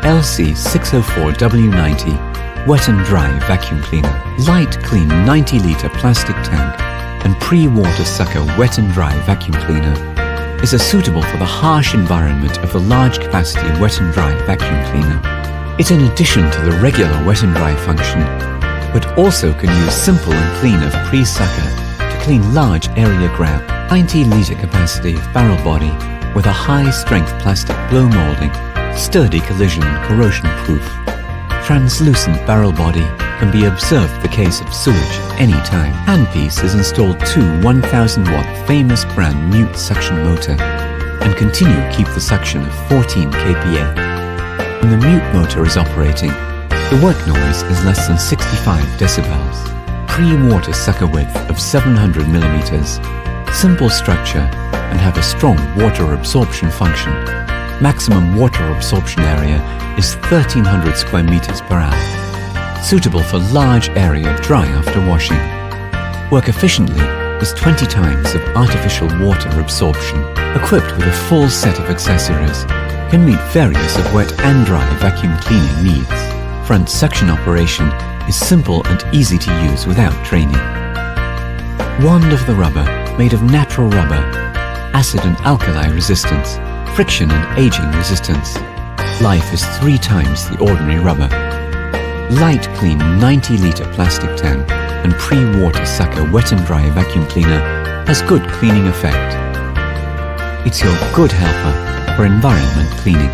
LC604-3W Wet and Dry Vacuum Cleaner. Light, clean 90-litre plastic tank and pre-water sucker wet and dry vacuum cleaner is suitable for the harsh environment of the large capacity wet and dry vacuum cleaner. It's in addition to the regular wet and dry function, but also can use simple and clean of pre-sucker to clean large area grab. 90-litre capacity of barrel body with a high-strength plastic blow moulding, sturdy collision and corrosion proof. Translucent barrel body can be observed the case of sewage anytime. Handpiece is installed to 1000-watt famous brand Mute suction motor and continue keep the suction of 14 kPa. When the Mute motor is operating, the work noise is less than 65 decibels. Pre-water sucker width of 700 mm. Simple structure and have a strong water absorption function. Maximum water absorption area is 1300 square meters per hour. Suitable for large area dry after washing. Work efficiently is 20 times of artificial water absorption. Equipped with a full set of accessories, can meet various of wet and dry vacuum cleaning needs. Front suction operation is simple and easy to use without training. Wand of the rubber, made of natural rubber, acid and alkali resistance, friction and aging resistance. Life is 3 times the ordinary rubber. Light, clean 90-litre plastic tank and pre-water sucker wet and dry vacuum cleaner has good cleaning effect. It's your good helper for environment cleaning.